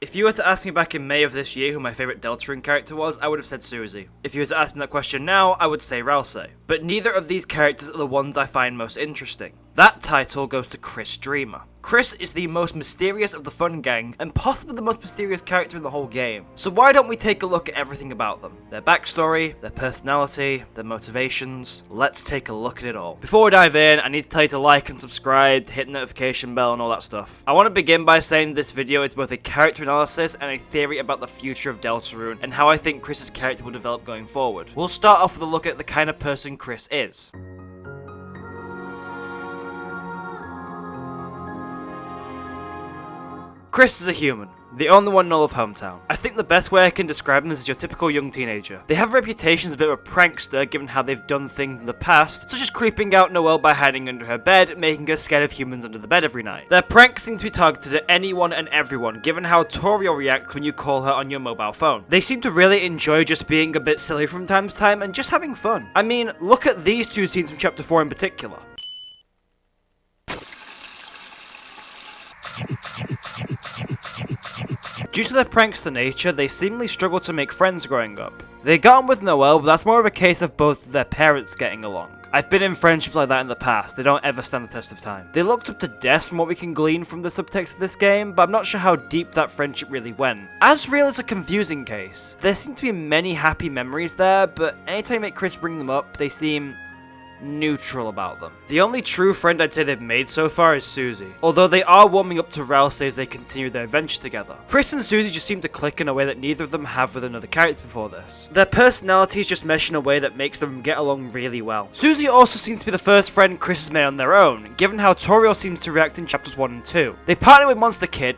If you were to ask me back in May of this year who my favourite Deltarune character was, I would have said Susie. If you were to ask me that question now, I would say Ralsei. But neither of these characters are the ones I find most interesting. That title goes to Kris Dreemurr. Kris is the most mysterious of the fun gang, and possibly the most mysterious character in the whole game. So why don't we take a look at everything about them? Their backstory, their personality, their motivations. Let's take a look at it all. Before we dive in, I need to tell you to like and subscribe, hit the notification bell and all that stuff. I want to begin by saying this video is both a character analysis and a theory about the future of Deltarune, and how I think Kris's character will develop going forward. We'll start off with a look at the kind of person Kris is. Kris is a human, the only one in all of Hometown. I think the best way I can describe him is as your typical young teenager. They have a reputation as a bit of a prankster given how they've done things in the past, such as creeping out Noelle by hiding under her bed, making her scared of humans under the bed every night. Their pranks seem to be targeted at anyone and everyone, given how Toriel reacts when you call her on your mobile phone. They seem to really enjoy just being a bit silly from time to time and just having fun. I mean, look at these two scenes from Chapter 4 in particular. Due to their prankster nature, they seemingly struggle to make friends growing up. They got on with Noelle, but that's more of a case of both of their parents getting along. I've been in friendships like that in the past, they don't ever stand the test of time. They looked up to Des from what we can glean from the subtext of this game, but I'm not sure how deep that friendship really went. Asriel is a confusing case. There seem to be many happy memories there, but anytime you make Kris bring them up, they seem neutral about them. The only true friend I'd say they've made so far is Susie, although they are warming up to Ralsei as they continue their adventure together. Kris and Susie just seem to click in a way that neither of them have with another character before this. Their personalities just mesh in a way that makes them get along really well. Susie also seems to be the first friend Kris has made on their own, given how Toriel seems to react in chapters 1 and 2. They partnered with Monster Teen,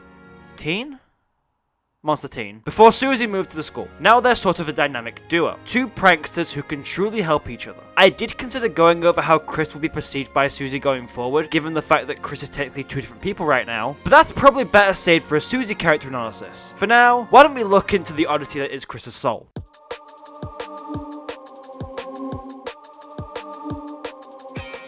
before Susie moved to the school. Now they're sort of a dynamic duo. Two pranksters who can truly help each other. I did consider going over how Kris will be perceived by Susie going forward, given the fact that Kris is technically two different people right now, but that's probably better saved for a Susie character analysis. For now, why don't we look into the oddity that is Kris's soul.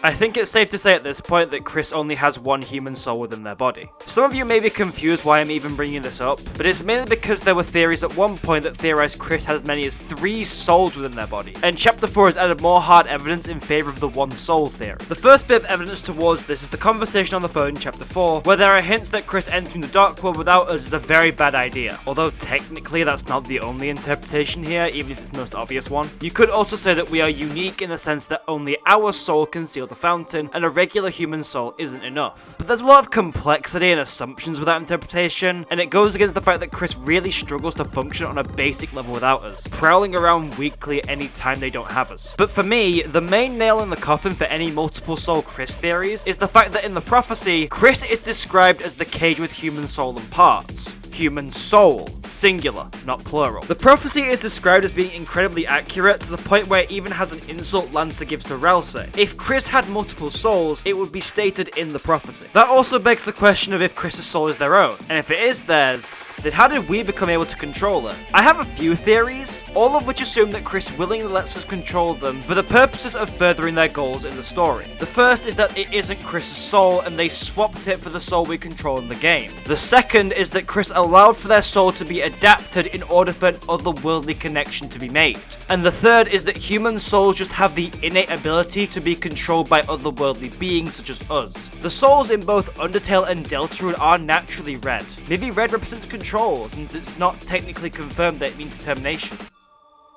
I think it's safe to say at this point that Kris only has one human soul within their body. Some of you may be confused why I'm even bringing this up, but it's mainly because there were theories at one point that theorized Kris had as many as 3 souls within their body, and Chapter 4 has added more hard evidence in favour of the one soul theory. The first bit of evidence towards this is the conversation on the phone in Chapter 4, where there are hints that Kris entering the Dark World without us is a very bad idea, although technically that's not the only interpretation here, even if it's the most obvious one. You could also say that we are unique in the sense that only our soul can seal the fountain, and a regular human soul isn't enough. But there's a lot of complexity and assumptions with that interpretation, and it goes against the fact that Kris really struggles to function on a basic level without us, prowling around weakly any time they don't have us. But for me, the main nail in the coffin for any multiple soul Kris theories is the fact that in the prophecy, Kris is described as the cage with human soul and parts. Human soul, singular, not plural. The prophecy is described as being incredibly accurate to the point where it even has an insult Lancer gives to Ralsei. If Kris had multiple souls, it would be stated in the prophecy. That also begs the question of if Kris's soul is their own, and if it is theirs, then how did we become able to control it? I have a few theories, all of which assume that Kris willingly lets us control them for the purposes of furthering their goals in the story. The first is that it isn't Kris's soul and they swapped it for the soul we control in the game. The second is that Kris allowed for their soul to be adapted in order for an otherworldly connection to be made. And the third is that human souls just have the innate ability to be controlled by otherworldly beings such as us. The souls in both Undertale and Deltarune are naturally red. Maybe red represents control, since it's not technically confirmed that it means determination.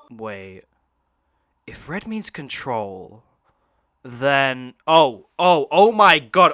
Wait. If red means control, then... Oh my god!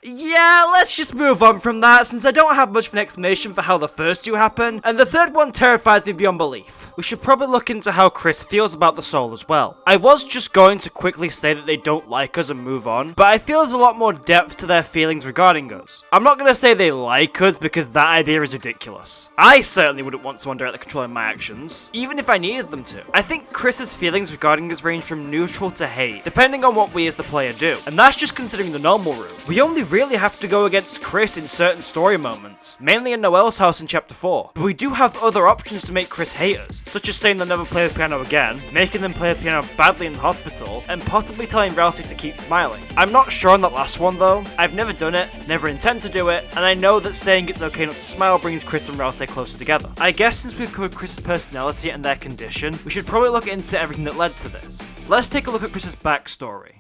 Yeah, let's just move on from that, since I don't have much of an explanation for how the first two happen, and the third one terrifies me beyond belief. We should probably look into how Kris feels about the soul as well. I was just going to quickly say that they don't like us and move on, but I feel there's a lot more depth to their feelings regarding us. I'm not going to say they like us because that idea is ridiculous. I certainly wouldn't want someone directly controlling my actions, even if I needed them to. I think Kris's feelings regarding us range from neutral to hate, depending on what we as the player do, and that's just considering the normal route. We only really have to go against Kris in certain story moments, mainly in Noelle's house in chapter 4. But we do have other options to make Kris hate us, such as saying they'll never play the piano again, making them play the piano badly in the hospital, and possibly telling Ralsei to keep smiling. I'm not sure on that last one though. I've never done it, never intend to do it, and I know that saying it's okay not to smile brings Kris and Ralsei closer together. I guess since we've covered Kris's personality and their condition, we should probably look into everything that led to this. Let's take a look at Kris's backstory.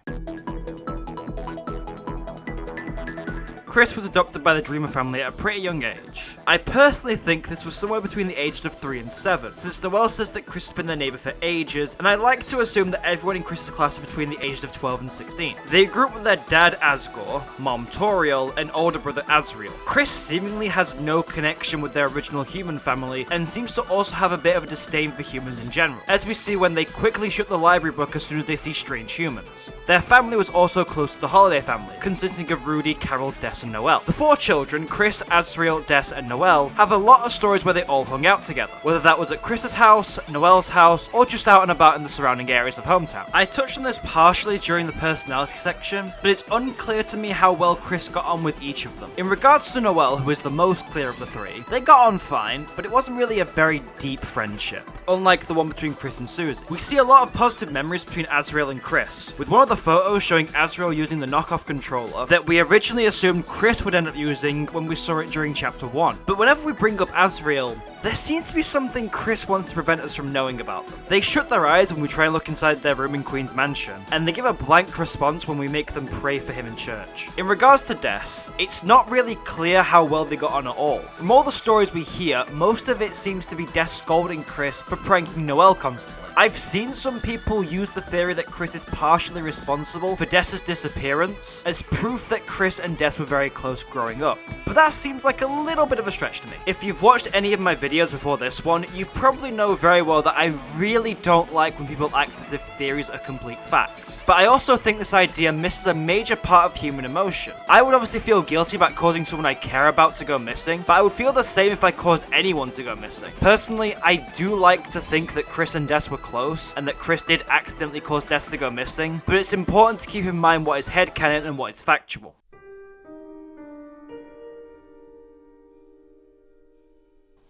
Kris was adopted by the Dreemurr family at a pretty young age. I personally think this was somewhere between the ages of 3 and 7, since Noelle says that Kris has been their neighbour for ages, and I like to assume that everyone in Kris's class is between the ages of 12 and 16. They grew up with their dad Asgore, mom Toriel, and older brother Asriel. Kris seemingly has no connection with their original human family, and seems to also have a bit of a disdain for humans in general, as we see when they quickly shut the library book as soon as they see strange humans. Their family was also close to the Holiday family, consisting of Rudy, Carol, Des, and Noelle. The 4 children, Kris, Asriel, Des, and Noelle, have a lot of stories where they all hung out together, whether that was at Kris's house, Noelle's house, or just out and about in the surrounding areas of hometown. I touched on this partially during the personality section, but it's unclear to me how well Kris got on with each of them. In regards to Noelle, who is the most clear of the 3, they got on fine, but it wasn't really a very deep friendship, unlike the one between Kris and Susie. We see a lot of positive memories between Asriel and Kris, with one of the photos showing Asriel using the knockoff controller that we originally assumed Kris would end up using when we saw it during chapter 1. But whenever we bring up Asriel, there seems to be something Kris wants to prevent us from knowing about them. They shut their eyes when we try and look inside their room in Queen's Mansion, and they give a blank response when we make them pray for him in church. In regards to Des, it's not really clear how well they got on at all. From all the stories we hear, most of it seems to be Des scolding Kris for pranking Noelle constantly. I've seen some people use the theory that Kris is partially responsible for Des's disappearance as proof that Kris and Des were very close growing up, but that seems like a little bit of a stretch to me. If you've watched any of my videos before this one, you probably know very well that I really don't like when people act as if theories are complete facts. But I also think this idea misses a major part of human emotion. I would obviously feel guilty about causing someone I care about to go missing, but I would feel the same if I caused anyone to go missing. Personally, I do like to think that Kris and Des were close, and that Kris did accidentally cause Des to go missing, but it's important to keep in mind what is headcanon and what is factual.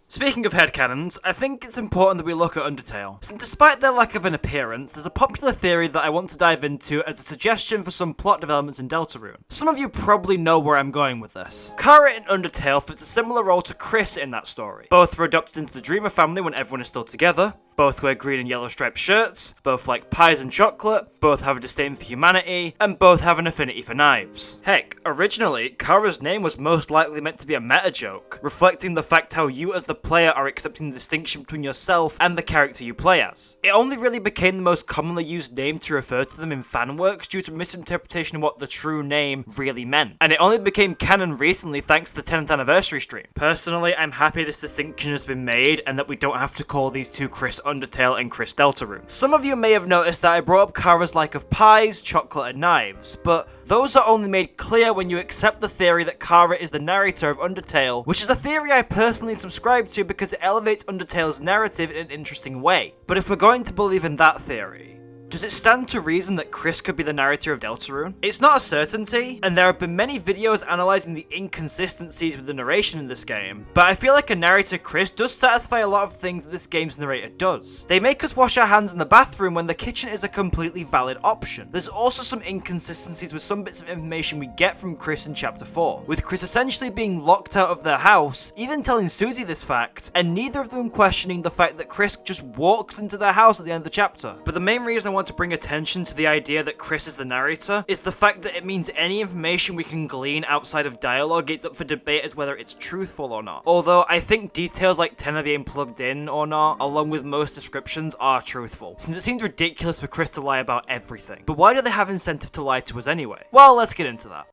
Speaking of headcanons, I think it's important that we look at Undertale, since despite their lack of an appearance, there's a popular theory that I want to dive into as a suggestion for some plot developments in Deltarune. Some of you probably know where I'm going with this. Kara in Undertale fits a similar role to Kris in that story. Both were adopted into the Dreemurr family when everyone is still together, both wear green and yellow striped shirts, both like pies and chocolate, both have a disdain for humanity, and both have an affinity for knives. Heck, originally, Kara's name was most likely meant to be a meta joke, reflecting the fact how you as the player are accepting the distinction between yourself and the character you play as. It only really became the most commonly used name to refer to them in fanworks due to misinterpretation of what the true name really meant, and it only became canon recently thanks to the 10th anniversary stream. Personally, I'm happy this distinction has been made and that we don't have to call these two Kris Undertale and Kris Deltarune. Some of you may have noticed that I brought up Kara's like of pies, chocolate, and knives, but those are only made clear when you accept the theory that Kara is the narrator of Undertale, which is a theory I personally subscribe to because it elevates Undertale's narrative in an interesting way. But if we're going to believe in that theory, does it stand to reason that Kris could be the narrator of Deltarune? It's not a certainty, and there have been many videos analysing the inconsistencies with the narration in this game, but I feel like a narrator Kris does satisfy a lot of things that this game's narrator does. They make us wash our hands in the bathroom when the kitchen is a completely valid option. There's also some inconsistencies with some bits of information we get from Kris in chapter 4, with Kris essentially being locked out of their house, even telling Susie this fact, and neither of them questioning the fact that Kris just walks into their house at the end of the chapter. But the main reason I want to bring attention to the idea that Kris is the narrator is the fact that it means any information we can glean outside of dialogue is up for debate as whether it's truthful or not. Although I think details like Tenna being plugged in or not, along with most descriptions, are truthful, since it seems ridiculous for Kris to lie about everything. But why do they have incentive to lie to us anyway? Well, let's get into that.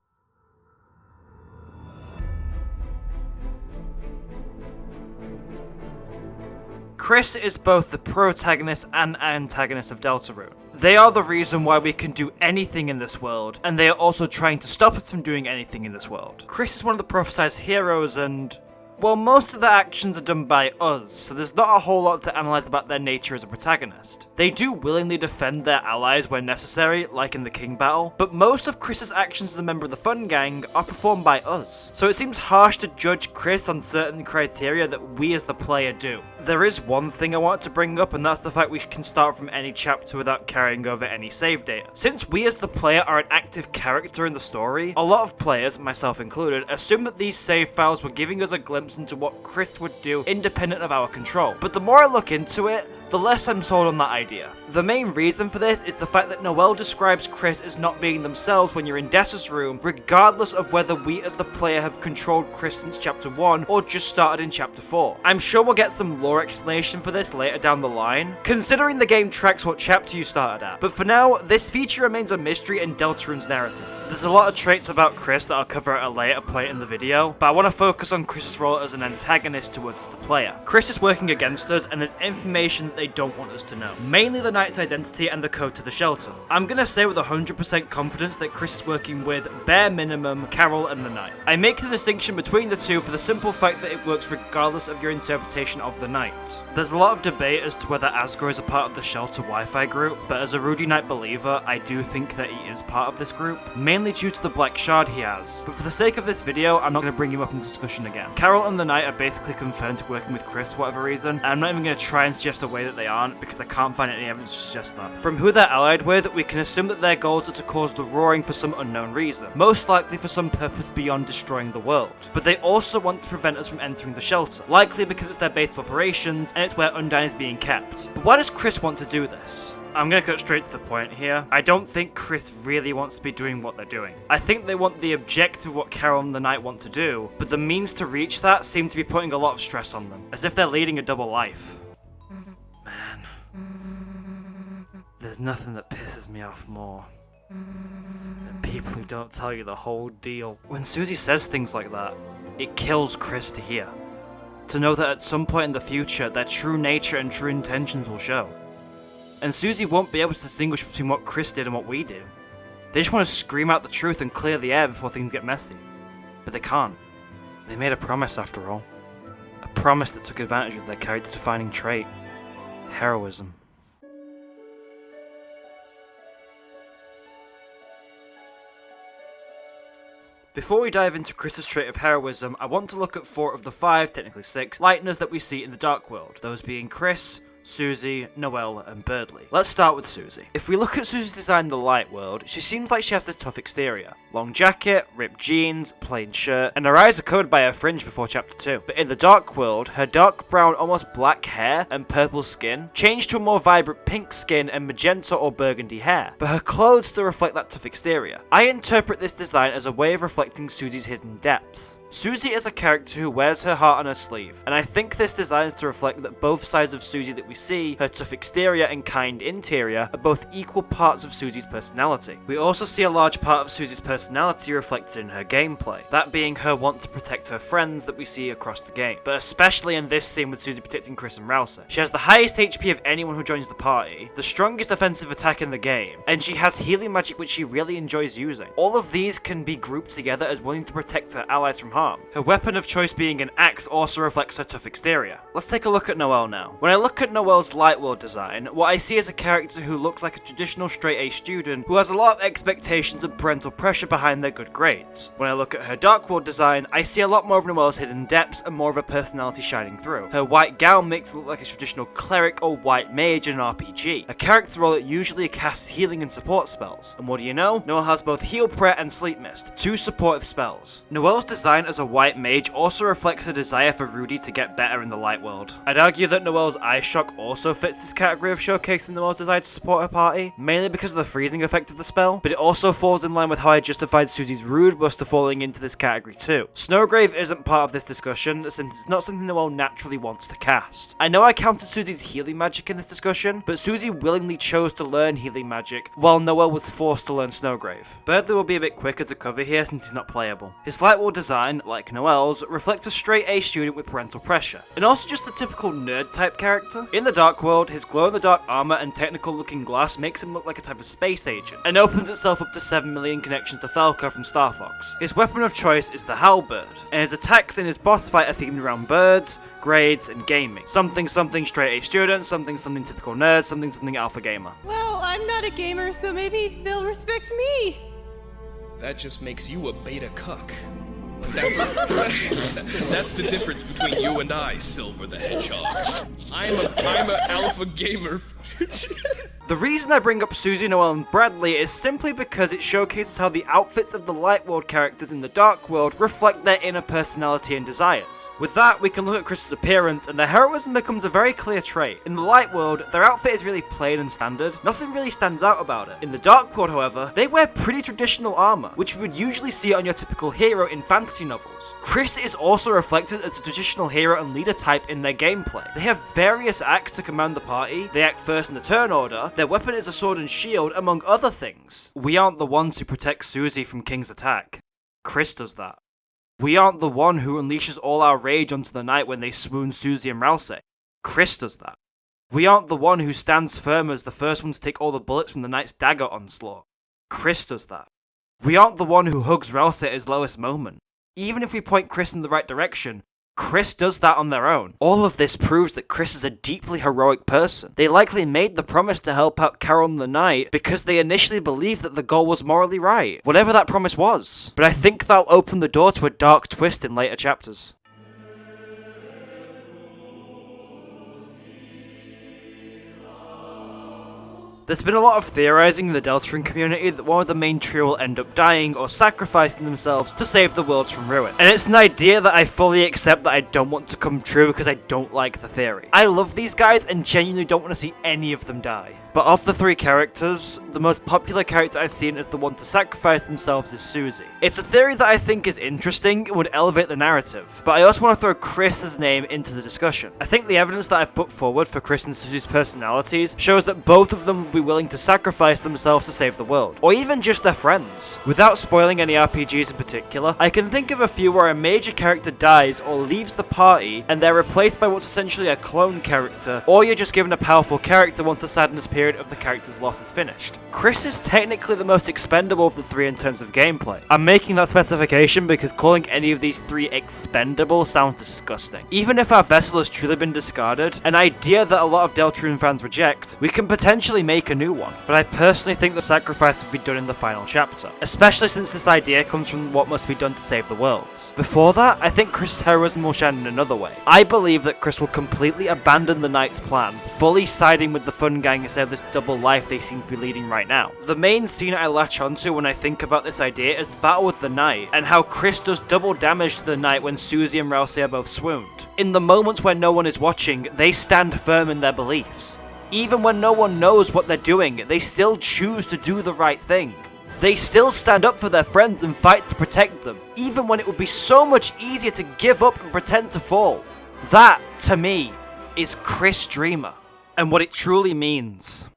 Kris is both the protagonist and antagonist of Deltarune. They are the reason why we can do anything in this world, and they are also trying to stop us from doing anything in this world. Kris is one of the prophesized heroes, and Well, most of their actions are done by us, so there's not a whole lot to analyse about their nature as a protagonist. They do willingly defend their allies when necessary, like in the King battle, but most of Kris's actions as a member of the Fun Gang are performed by us. So it seems harsh to judge Kris on certain criteria that we as the player do. There is one thing I want to bring up, and that's the fact we can start from any chapter without carrying over any save data. Since we as the player are an active character in the story, a lot of players, myself included, assume that these save files were giving us a glimpse into what Kris would do independent of our control. But the more I look into it, the less I'm sold on that idea. The main reason for this is the fact that Noelle describes Kris as not being themselves when you're in Dessa's room, regardless of whether we as the player have controlled Kris since chapter 1 or just started in chapter 4. I'm sure we'll get some lore explanation for this later down the line, considering the game tracks what chapter you started at. But for now, this feature remains a mystery in Deltarune's narrative. There's a lot of traits about Kris that I'll cover at a later point in the video, but I want to focus on Kris's role as an antagonist to us as the player. Kris is working against us, and there's information that they don't want us to know. Mainly the Knight's identity and the code to the shelter. I'm gonna say with 100% confidence that Kris is working with, bare minimum, Carol and the Knight. I make the distinction between the two for the simple fact that it works regardless of your interpretation of the Knight. There's a lot of debate as to whether Asgore is a part of the shelter Wi-Fi group, but as a Rudy Knight believer, I do think that he is part of this group, mainly due to the black shard he has. But for the sake of this video, I'm not gonna bring him up in discussion again. Carol and the Knight are basically confirmed to working with Kris for whatever reason, and I'm not even gonna try and suggest a way that they aren't, because I can't find any evidence to suggest that. From who they're allied with, we can assume that their goals are to cause the roaring for some unknown reason, most likely for some purpose beyond destroying the world. But they also want to prevent us from entering the shelter, likely because it's their base of operations, and it's where Undyne is being kept. But why does Kris want to do this? I'm gonna cut straight to the point here. I don't think Kris really wants to be doing what they're doing. I think they want the objective of what Carol and the Knight want to do, but the means to reach that seem to be putting a lot of stress on them, as if they're leading a double life. There's nothing that pisses me off more than people who don't tell you the whole deal. When Susie says things like that, it kills Kris to hear. To know that at some point in the future, their true nature and true intentions will show. And Susie won't be able to distinguish between what Kris did and what we do. They just want to scream out the truth and clear the air before things get messy. But they can't. They made a promise after all. A promise that took advantage of their character-defining trait. Heroism. Before we dive into Kris's trait of heroism, I want to look at 4 of the 5, technically 6, Lighteners that we see in the Dark World, those being Kris, Susie, Noelle, and Birdley. Let's start with Susie. If we look at Susie's design in the Light World, she seems like she has this tough exterior. Long jacket, ripped jeans, plain shirt, and her eyes are covered by her fringe before chapter 2. But in the Dark World, her dark brown, almost black hair and purple skin changed to a more vibrant pink skin and magenta or burgundy hair. But her clothes still reflect that tough exterior. I interpret this design as a way of reflecting Susie's hidden depths. Susie is a character who wears her heart on her sleeve, and I think this design is to reflect that both sides of Susie that we see, her tough exterior and kind interior, are both equal parts of Susie's personality. We also see a large part of Susie's personality reflected in her gameplay, that being her want to protect her friends that we see across the game, but especially in this scene with Susie protecting Kris and Rousey. She has the highest HP of anyone who joins the party, the strongest offensive attack in the game, and she has healing magic which she really enjoys using. All of these can be grouped together as willing to protect her allies from harm. Her weapon of choice being an axe also reflects her tough exterior. Let's take a look at Noelle now. When I look at Noelle's Light World design, what I see is a character who looks like a traditional straight-A student who has a lot of expectations and parental pressure behind their good grades. When I look at her Dark World design, I see a lot more of Noelle's hidden depths and more of her personality shining through. Her white gown makes her look like a traditional cleric or white mage in an RPG, a character role that usually casts healing and support spells. And what do you know? Noelle has both Heal Prayer and Sleep Mist, 2 supportive spells. Noelle's design as a white mage also reflects a desire for Rudy to get better in the Light World. I'd argue that Noelle's Eye Shock also fits this category of showcasing Noelle's desire to support her party, mainly because of the freezing effect of the spell, but it also falls in line with how I justified Susie's Rude Buster falling into this category too. Snowgrave isn't part of this discussion, since it's not something Noelle naturally wants to cast. I know I counted Susie's healing magic in this discussion, but Susie willingly chose to learn healing magic, while Noelle was forced to learn Snowgrave. Birdley will be a bit quicker to cover here since he's not playable. His Light World design, like Noelle's, reflects a straight A student with parental pressure, and also just the typical nerd type character. In In the Dark World, his glow-in-the-dark armor and technical-looking glass makes him look like a type of space agent, and opens itself up to 7 million connections to Falco from Star Fox. His weapon of choice is the halberd, and his attacks in his boss fight are themed around birds, grades, and gaming. Something straight A student, something typical nerd, something alpha gamer. Well, I'm not a gamer, so maybe they'll respect me. That just makes you a beta cuck. That's the difference between you and I, Silver the Hedgehog. I'm a alpha gamer. The reason I bring up Susie, Noelle, and Bradley is simply because it showcases how the outfits of the Light World characters in the Dark World reflect their inner personality and desires. With that, we can look at Kris's appearance, and their heroism becomes a very clear trait. In the Light World, their outfit is really plain and standard. Nothing really stands out about it. In the Dark World, however, they wear pretty traditional armor, which we would usually see on your typical hero in fantasy novels. Kris is also reflected as a traditional hero and leader type in their gameplay. They have various acts to command the party. They act first in the turn order. Their weapon is a sword and shield, among other things. We aren't the ones who protect Susie from King's attack. Kris does that. We aren't the one who unleashes all our rage onto the night when they swoon Susie and Rousey. Kris does that. We aren't the one who stands firm as the first one to take all the bullets from the knight's dagger onslaught. Kris does that. We aren't the one who hugs Rousey at his lowest moment. Even if we point Kris in the right direction, Kris does that on their own. All of this proves that Kris is a deeply heroic person. They likely made the promise to help out Carol and the Knight because they initially believed that the goal was morally right, whatever that promise was. But I think that'll open the door to a dark twist in later chapters. There's been a lot of theorizing in the Deltarune community that one of the main trio will end up dying or sacrificing themselves to save the worlds from ruin. And it's an idea that I fully accept that I don't want to come true because I don't like the theory. I love these guys and genuinely don't want to see any of them die. But of the three characters, the most popular character I've seen as the one to sacrifice themselves is Susie. It's a theory that I think is interesting and would elevate the narrative, but I also want to throw Kris's name into the discussion. I think the evidence that I've put forward for Kris and Susie's personalities shows that both of them would be willing to sacrifice themselves to save the world, or even just their friends. Without spoiling any RPGs in particular, I can think of a few where a major character dies or leaves the party and they're replaced by what's essentially a clone character, or you're just given a powerful character once the sadness period of the character's loss is finished. Kris is technically the most expendable of the three in terms of gameplay. I'm making that specification because calling any of these three expendable sounds disgusting. Even if our vessel has truly been discarded, an idea that a lot of Deltarune fans reject, we can potentially make a new one, but I personally think the sacrifice would be done in the final chapter, especially since this idea comes from what must be done to save the worlds. Before that, I think Kris's heroism will shine in another way. I believe that Kris will completely abandon the Knight's plan, fully siding with the Fun Gang instead of this double life they seem to be leading right now. The main scene I latch onto when I think about this idea is the battle with the Knight, and how Kris does double damage to the Knight when Susie and Rousey are both swooned. In the moments when no one is watching, they stand firm in their beliefs. Even when no one knows what they're doing, they still choose to do the right thing. They still stand up for their friends and fight to protect them, even when it would be so much easier to give up and pretend to fall. That, to me, is Kris Dreemurr, and what it truly means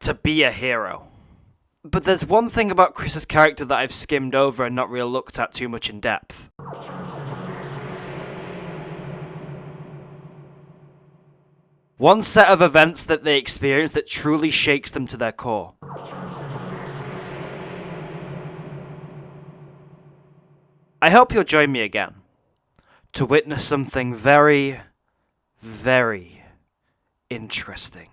to be a hero. But there's one thing about Kris's character that I've skimmed over and not really looked at too much in depth. One set of events that they experience that truly shakes them to their core. I hope you'll join me again to witness something very, very interesting.